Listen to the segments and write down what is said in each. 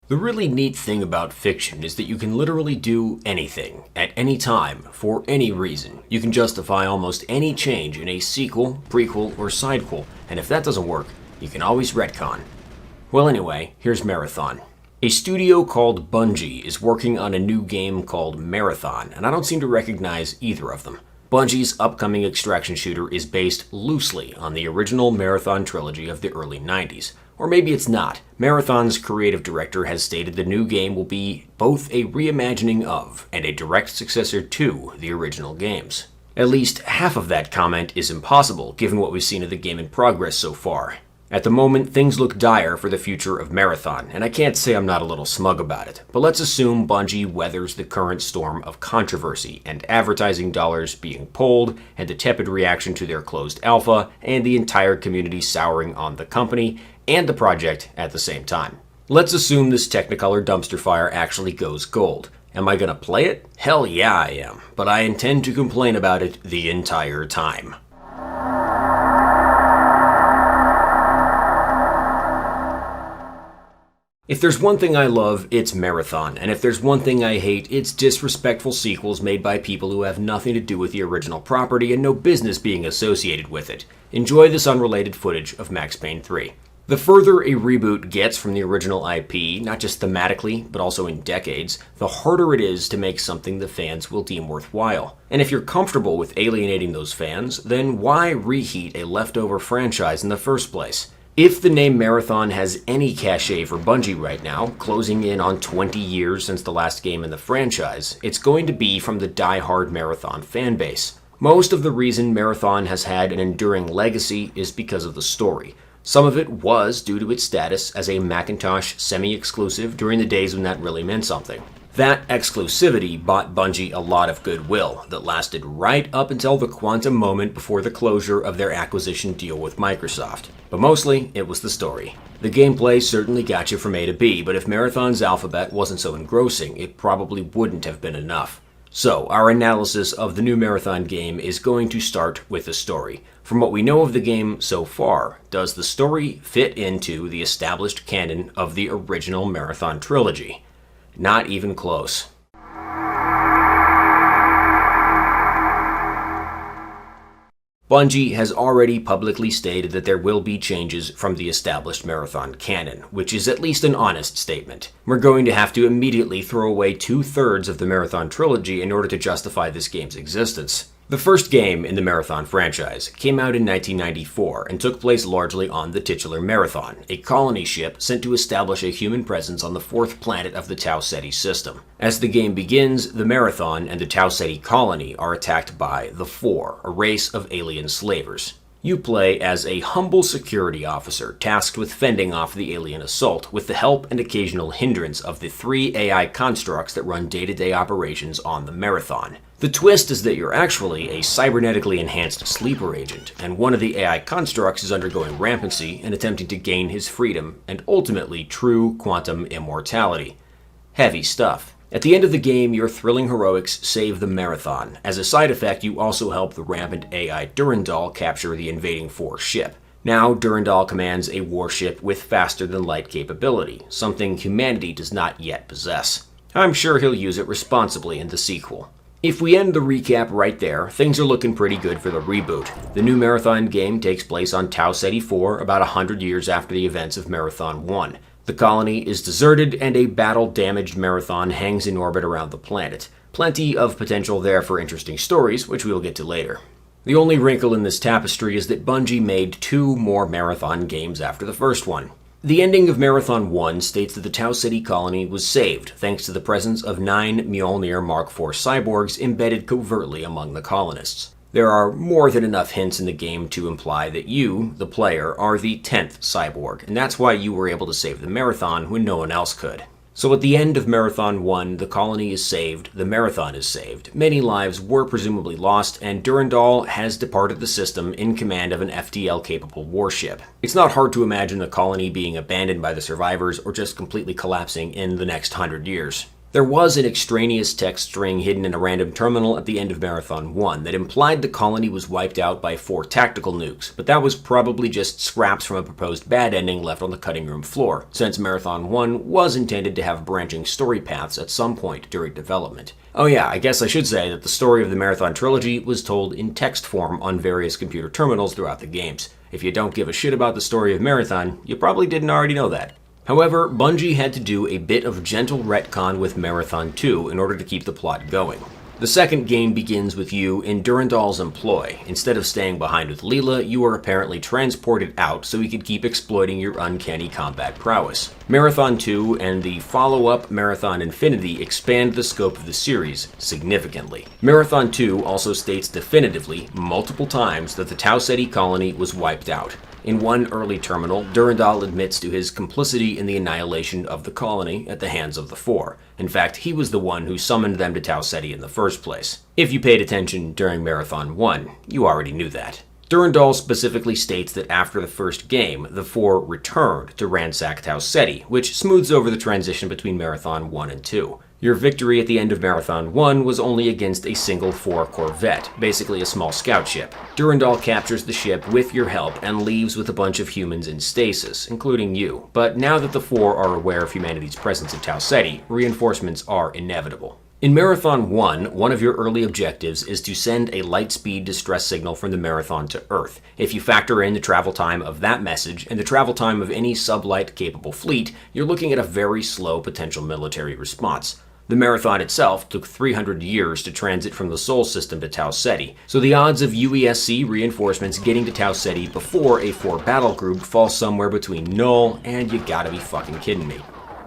The really neat thing about fiction is that you can literally do anything, at any time, for any reason. You can justify almost any change in a sequel, prequel, or sidequel, and if that doesn't work, you can always retcon. Well anyway, here's Marathon. A studio called Bungie is working on a new game called Marathon, and I don't seem to recognize either of them. Bungie's upcoming extraction shooter is based loosely on the original Marathon trilogy of the early 90s. Or maybe it's not. Marathon's creative director has stated the new game will be both a reimagining of and a direct successor to the original games. At least half of that comment is impossible, given what we've seen of the game in progress so far. At the moment, things look dire for the future of Marathon, and I can't say I'm not a little smug about it, but let's assume Bungie weathers the current storm of controversy and advertising dollars being pulled, and the tepid reaction to their closed alpha, and the entire community souring on the company and the project at the same time. Let's assume this Technicolor dumpster fire actually goes gold. Am I gonna play it? Hell yeah I am, but I intend to complain about it the entire time. If there's one thing I love, it's Marathon, and if there's one thing I hate, it's disrespectful sequels made by people who have nothing to do with the original property and no business being associated with it. Enjoy this unrelated footage of Max Payne 3. The further a reboot gets from the original IP, not just thematically, but also in decades, the harder it is to make something the fans will deem worthwhile. And if you're comfortable with alienating those fans, then why reheat a leftover franchise in the first place? If the name Marathon has any cachet for Bungie right now, closing in on 20 years since the last game in the franchise, it's going to be from the die-hard Marathon fanbase. Most of the reason Marathon has had an enduring legacy is because of the story. Some of it was due to its status as a Macintosh semi-exclusive during the days when that really meant something. That exclusivity bought Bungie a lot of goodwill that lasted right up until the quantum moment before the closure of their acquisition deal with Microsoft. But mostly, it was the story. The gameplay certainly got you from A to B, but if Marathon's alphabet wasn't so engrossing, it probably wouldn't have been enough. So, our analysis of the new Marathon game is going to start with the story. From what we know of the game so far, does the story fit into the established canon of the original Marathon trilogy? Not even close. Bungie has already publicly stated that there will be changes from the established Marathon canon, which is at least an honest statement. We're going to have to immediately throw away 2/3 of the Marathon trilogy in order to justify this game's existence. The first game in the Marathon franchise came out in 1994 and took place largely on the titular Marathon, a colony ship sent to establish a human presence on the fourth planet of the Tau Ceti system. As the game begins, the Marathon and the Tau Ceti colony are attacked by the Four, a race of alien slavers. You play as a humble security officer tasked with fending off the alien assault with the help and occasional hindrance of the 3 AI constructs that run day-to-day operations on the Marathon. The twist is that you're actually a cybernetically enhanced sleeper agent, and one of the AI constructs is undergoing rampancy and attempting to gain his freedom and ultimately true quantum immortality. Heavy stuff. At the end of the game, your thrilling heroics save the Marathon. As a side effect, you also help the rampant AI Durandal capture the invading Four ship. Now, Durandal commands a warship with faster-than-light capability, something humanity does not yet possess. I'm sure he'll use it responsibly in the sequel. If we end the recap right there, things are looking pretty good for the reboot. The new Marathon game takes place on Tau Ceti 4 about 100 years after the events of Marathon 1. The colony is deserted and a battle-damaged Marathon hangs in orbit around the planet. Plenty of potential there for interesting stories, which we will get to later. The only wrinkle in this tapestry is that Bungie made 2 more Marathon games after the first one. The ending of Marathon 1 states that the Tau Ceti colony was saved thanks to the presence of 9 Mjolnir Mark IV cyborgs embedded covertly among the colonists. There are more than enough hints in the game to imply that you, the player, are the 10th cyborg, and that's why you were able to save the Marathon when no one else could. So at the end of Marathon 1, the colony is saved, the Marathon is saved, many lives were presumably lost, and Durandal has departed the system in command of an FTL-capable warship. It's not hard to imagine the colony being abandoned by the survivors or just completely collapsing in the next 100 years. There was an extraneous text string hidden in a random terminal at the end of Marathon 1 that implied the colony was wiped out by 4 tactical nukes, but that was probably just scraps from a proposed bad ending left on the cutting room floor, since Marathon 1 was intended to have branching story paths at some point during development. Oh yeah, I guess I should say that the story of the Marathon trilogy was told in text form on various computer terminals throughout the games. If you don't give a shit about the story of Marathon, you probably didn't already know that. However, Bungie had to do a bit of gentle retcon with Marathon 2 in order to keep the plot going. The second game begins with you in Durandal's employ. Instead of staying behind with Leela, you are apparently transported out so you could keep exploiting your uncanny combat prowess. Marathon 2 and the follow-up Marathon Infinity expand the scope of the series significantly. Marathon 2 also states definitively, multiple times, that the Tau Ceti colony was wiped out. In one early terminal, Durandal admits to his complicity in the annihilation of the colony at the hands of the Four. In fact, he was the one who summoned them to Tau Ceti in the first place. If you paid attention during Marathon 1, you already knew that. Durandal specifically states that after the first game, the Four returned to ransack Tau Ceti, which smooths over the transition between Marathon 1 and 2. Your victory at the end of Marathon 1 was only against a single Four corvette, basically a small scout ship. Durandal captures the ship with your help and leaves with a bunch of humans in stasis, including you. But now that the Four are aware of humanity's presence at Tau Ceti, reinforcements are inevitable. In Marathon 1, one of your early objectives is to send a light-speed distress signal from the Marathon to Earth. If you factor in the travel time of that message and the travel time of any sublight-capable fleet, you're looking at a very slow potential military response. The Marathon itself took 300 years to transit from the Sol system to Tau Ceti, so the odds of UESC reinforcements getting to Tau Ceti before a Four battle group fall somewhere between null and you gotta be fucking kidding me.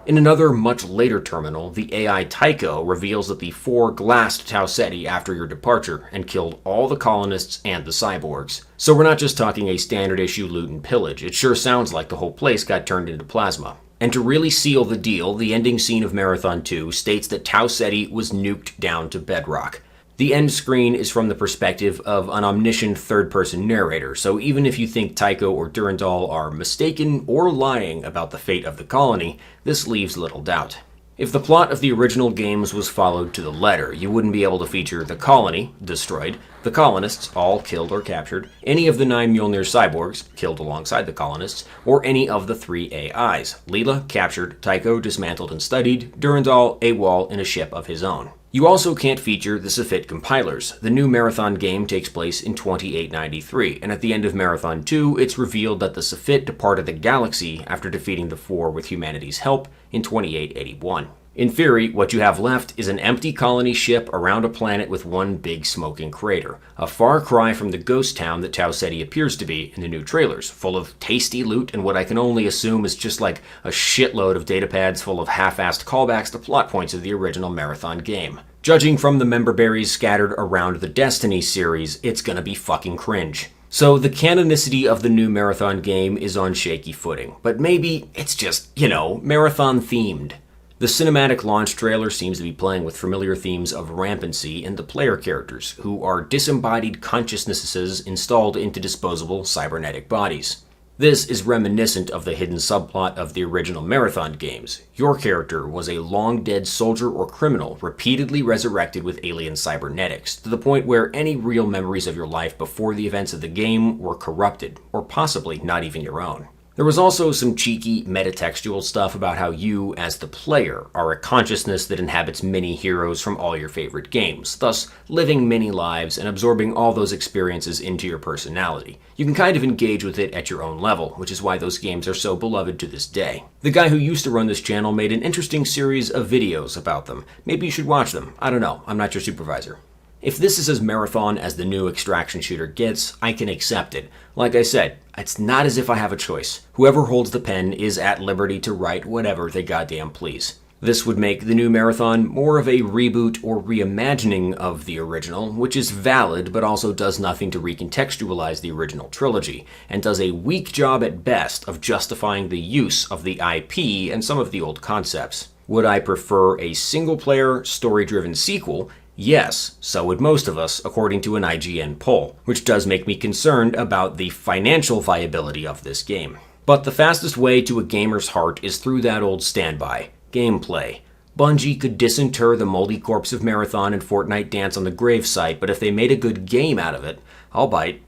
In another much later terminal, the AI Tycho reveals that the Four glassed Tau Ceti after your departure and killed all the colonists and the cyborgs. So we're not just talking a standard issue loot and pillage, it sure sounds like the whole place got turned into plasma. And to really seal the deal, the ending scene of Marathon 2 states that Tau Ceti was nuked down to bedrock. The end screen is from the perspective of an omniscient third-person narrator, so even if you think Tycho or Durandal are mistaken or lying about the fate of the colony, this leaves little doubt. If the plot of the original games was followed to the letter, you wouldn't be able to feature the colony, destroyed, the colonists, all killed or captured, any of the 9 Mjolnir cyborgs, killed alongside the colonists, or any of the 3 AIs, Leela, captured, Tycho, dismantled and studied, Durandal, AWOL in a ship of his own. You also can't feature the Safit compilers. The new Marathon game takes place in 2893, and at the end of Marathon 2, it's revealed that the Safit departed the galaxy after defeating the Four with humanity's help in 2881. In theory, what you have left is an empty colony ship around a planet with one big smoking crater, a far cry from the ghost town that Tau Ceti appears to be in the new trailers, full of tasty loot and what I can only assume is just like a shitload of datapads full of half-assed callbacks to plot points of the original Marathon game. Judging from the member berries scattered around the Destiny series, it's gonna be fucking cringe. So the canonicity of the new Marathon game is on shaky footing, but maybe it's just, Marathon themed. The cinematic launch trailer seems to be playing with familiar themes of rampancy in the player characters, who are disembodied consciousnesses installed into disposable cybernetic bodies. This is reminiscent of the hidden subplot of the original Marathon games. Your character was a long-dead soldier or criminal repeatedly resurrected with alien cybernetics, to the point where any real memories of your life before the events of the game were corrupted, or possibly not even your own. There was also some cheeky metatextual stuff about how you, as the player, are a consciousness that inhabits many heroes from all your favorite games, thus living many lives and absorbing all those experiences into your personality. You can kind of engage with it at your own level, which is why those games are so beloved to this day. The guy who used to run this channel made an interesting series of videos about them. Maybe you should watch them. I don't know. I'm not your supervisor. If this is as marathon as the new extraction shooter gets, I can accept it. Like I said, it's not as if I have a choice. Whoever holds the pen is at liberty to write whatever they goddamn please. This would make the new Marathon more of a reboot or reimagining of the original, which is valid but also does nothing to recontextualize the original trilogy, and does a weak job at best of justifying the use of the IP and some of the old concepts. Would I prefer a single-player, story-driven sequel? Yes, so would most of us, according to an IGN poll, which does make me concerned about the financial viability of this game. But the fastest way to a gamer's heart is through that old standby, gameplay. Bungie could disinter the moldy corpse of Marathon and Fortnite dance on the gravesite, but if they made a good game out of it, I'll bite.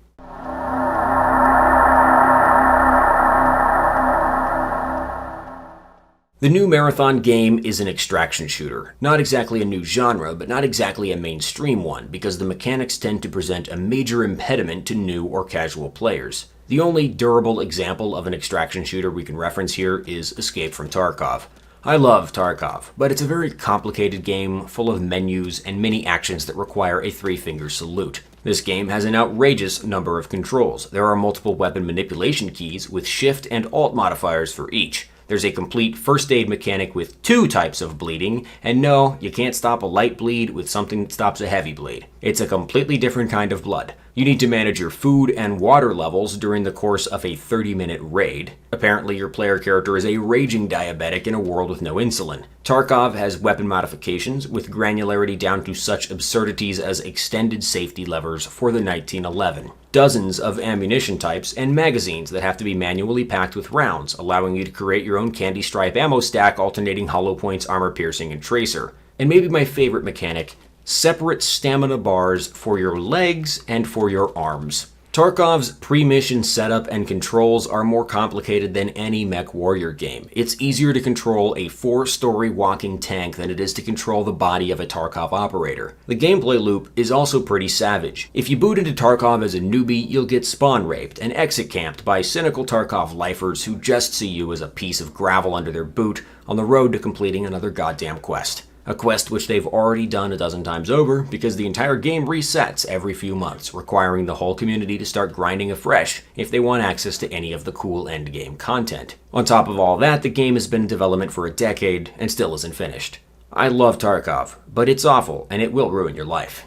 The new Marathon game is an extraction shooter. Not exactly a new genre, but not exactly a mainstream one, because the mechanics tend to present a major impediment to new or casual players. The only durable example of an extraction shooter we can reference here is Escape from Tarkov. I love Tarkov, but it's a very complicated game full of menus and mini actions that require a three-finger salute. This game has an outrageous number of controls. There are multiple weapon manipulation keys with Shift and Alt modifiers for each. There's a complete first aid mechanic with 2 types of bleeding, and no, you can't stop a light bleed with something that stops a heavy bleed. It's a completely different kind of blood. You need to manage your food and water levels during the course of a 30-minute raid. Apparently, your player character is a raging diabetic in a world with no insulin. Tarkov has weapon modifications, with granularity down to such absurdities as extended safety levers for the 1911. Dozens of ammunition types, and magazines that have to be manually packed with rounds, allowing you to create your own candy stripe ammo stack alternating hollow points, armor piercing, and tracer. And maybe my favorite mechanic, separate stamina bars for your legs and for your arms. Tarkov's pre-mission setup and controls are more complicated than any mech warrior game. It's easier to control a 4-story walking tank than it is to control the body of a Tarkov operator. The gameplay loop is also pretty savage. If you boot into Tarkov as a newbie, you'll get spawn raped and exit camped by cynical Tarkov lifers who just see you as a piece of gravel under their boot on the road to completing another goddamn quest. A quest which they've already done a dozen times over because the entire game resets every few months, requiring the whole community to start grinding afresh if they want access to any of the cool endgame content. On top of all that, the game has been in development for a decade and still isn't finished. I love Tarkov, but it's awful and it will ruin your life.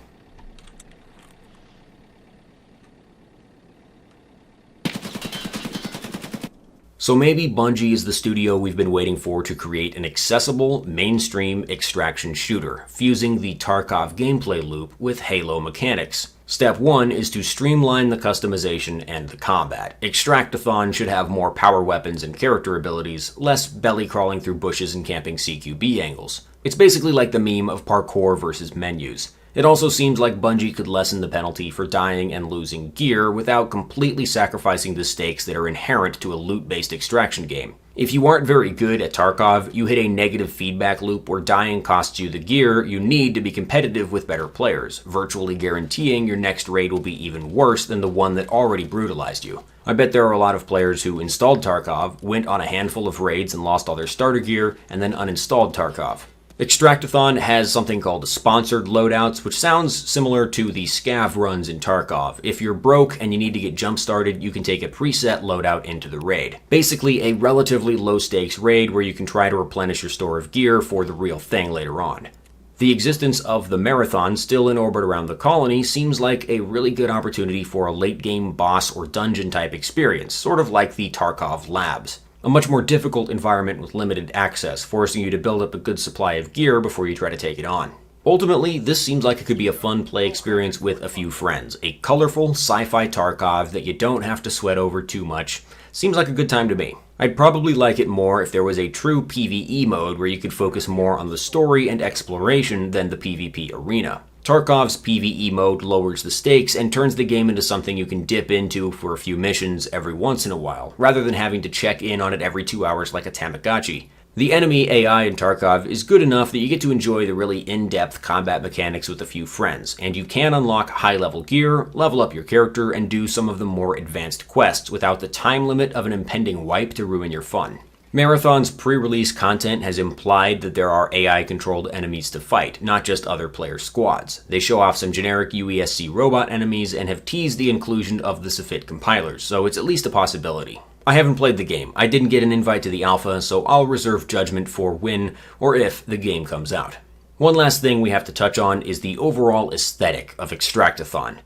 So maybe Bungie is the studio we've been waiting for to create an accessible, mainstream extraction shooter, fusing the Tarkov gameplay loop with Halo mechanics. Step 1 is to streamline the customization and the combat. Extractathon should have more power weapons and character abilities, less belly crawling through bushes and camping CQB angles. It's basically like the meme of parkour versus menus. It also seems like Bungie could lessen the penalty for dying and losing gear without completely sacrificing the stakes that are inherent to a loot-based extraction game. If you aren't very good at Tarkov, you hit a negative feedback loop where dying costs you the gear you need to be competitive with better players, virtually guaranteeing your next raid will be even worse than the one that already brutalized you. I bet there are a lot of players who installed Tarkov, went on a handful of raids and lost all their starter gear, and then uninstalled Tarkov. Extractathon has something called sponsored loadouts, which sounds similar to the scav runs in Tarkov. If you're broke and you need to get jump started, you can take a preset loadout into the raid. Basically a relatively low stakes raid where you can try to replenish your store of gear for the real thing later on. The existence of the Marathon still in orbit around the colony seems like a really good opportunity for a late game boss or dungeon type experience, sort of like the Tarkov Labs. A much more difficult environment with limited access, forcing you to build up a good supply of gear before you try to take it on. Ultimately, this seems like it could be a fun play experience with a few friends. A colorful sci-fi Tarkov that you don't have to sweat over too much. Seems like a good time to me. I'd probably like it more if there was a true PvE mode where you could focus more on the story and exploration than the PvP arena. Tarkov's PvE mode lowers the stakes and turns the game into something you can dip into for a few missions every once in a while, rather than having to check in on it every 2 hours like a Tamagotchi. The enemy AI in Tarkov is good enough that you get to enjoy the really in-depth combat mechanics with a few friends, and you can unlock high-level gear, level up your character, and do some of the more advanced quests without the time limit of an impending wipe to ruin your fun. Marathon's pre-release content has implied that there are AI-controlled enemies to fight, not just other player squads. They show off some generic UESC robot enemies and have teased the inclusion of the Safit compilers, so it's at least a possibility. I haven't played the game. I didn't get an invite to the alpha, so I'll reserve judgment for when or if the game comes out. One last thing we have to touch on is the overall aesthetic of Extractathon.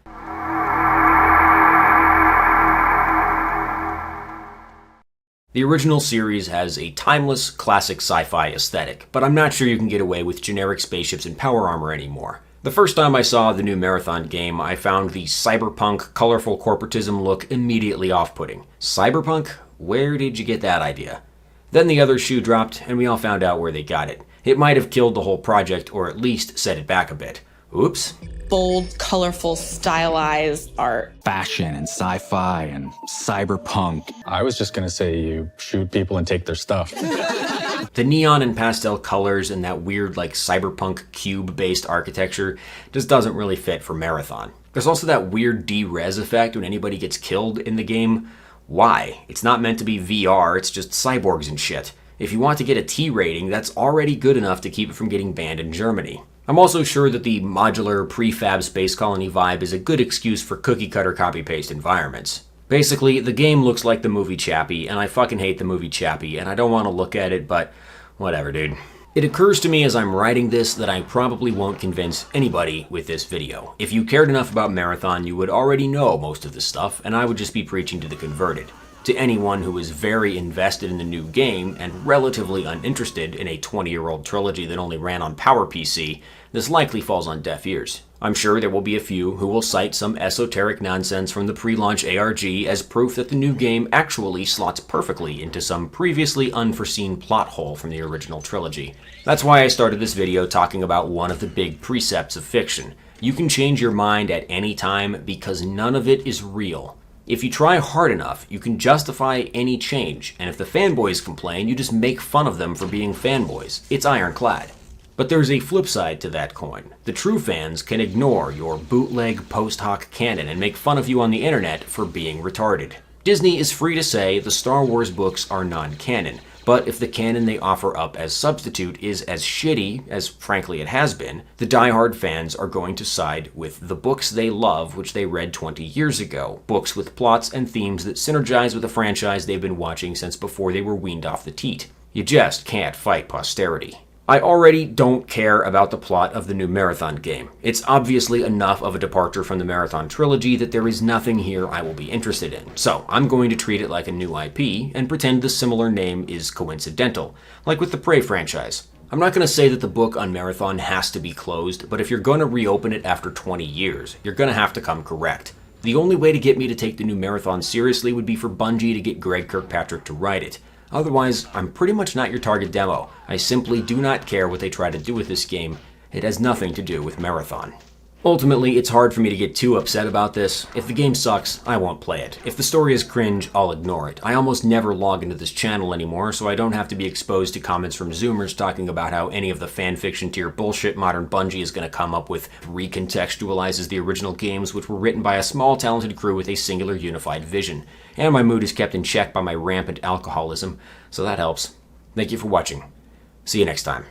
The original series has a timeless, classic sci-fi aesthetic, but I'm not sure you can get away with generic spaceships and power armor anymore. The first time I saw the new Marathon game, I found the cyberpunk, colorful corporatism look immediately off-putting. Cyberpunk? Where did you get that idea? Then the other shoe dropped, and we all found out where they got it. It might have killed the whole project, or at least set it back a bit. Oops. Bold, colorful, stylized art. Fashion and sci-fi and cyberpunk. I was just gonna say you shoot people and take their stuff. The neon and pastel colors and that weird cyberpunk cube-based architecture just doesn't really fit for Marathon. There's also that weird D-res effect when anybody gets killed in the game. Why? It's not meant to be VR, it's just cyborgs and shit. If you want to get a T rating, that's already good enough to keep it from getting banned in Germany. I'm also sure that the modular prefab space colony vibe is a good excuse for cookie-cutter copy-paste environments. Basically, the game looks like the movie Chappie, and I fucking hate the movie Chappie, and I don't want to look at it, but whatever, dude. It occurs to me as I'm writing this that I probably won't convince anybody with this video. If you cared enough about Marathon, you would already know most of this stuff, and I would just be preaching to the converted. To anyone who is very invested in the new game and relatively uninterested in a 20-year-old trilogy that only ran on PowerPC, this likely falls on deaf ears. I'm sure there will be a few who will cite some esoteric nonsense from the pre-launch ARG as proof that the new game actually slots perfectly into some previously unforeseen plot hole from the original trilogy. That's why I started this video talking about one of the big precepts of fiction. You can change your mind at any time because none of it is real. If you try hard enough, you can justify any change, and if the fanboys complain, you just make fun of them for being fanboys. It's ironclad. But there's a flip side to that coin. The true fans can ignore your bootleg post hoc canon and make fun of you on the internet for being retarded. Disney is free to say the Star Wars books are non-canon, but if the canon they offer up as substitute is as shitty as frankly it has been, the diehard fans are going to side with the books they love which they read 20 years ago, books with plots and themes that synergize with a franchise they've been watching since before they were weaned off the teat. You just can't fight posterity. I already don't care about the plot of the new Marathon game. It's obviously enough of a departure from the Marathon trilogy that there is nothing here I will be interested in. So I'm going to treat it like a new IP and pretend the similar name is coincidental, like with the Prey franchise. I'm not going to say that the book on Marathon has to be closed, but if you're going to reopen it after 20 years, you're going to have to come correct. The only way to get me to take the new Marathon seriously would be for Bungie to get Greg Kirkpatrick to write it. Otherwise, I'm pretty much not your target demo. I simply do not care what they try to do with this game. It has nothing to do with Marathon. Ultimately, it's hard for me to get too upset about this. If the game sucks, I won't play it. If the story is cringe, I'll ignore it. I almost never log into this channel anymore, so I don't have to be exposed to comments from Zoomers talking about how any of the fanfiction tier bullshit modern Bungie is going to come up with recontextualizes the original games which were written by a small talented crew with a singular unified vision. And my mood is kept in check by my rampant alcoholism, so that helps. Thank you for watching. See you next time.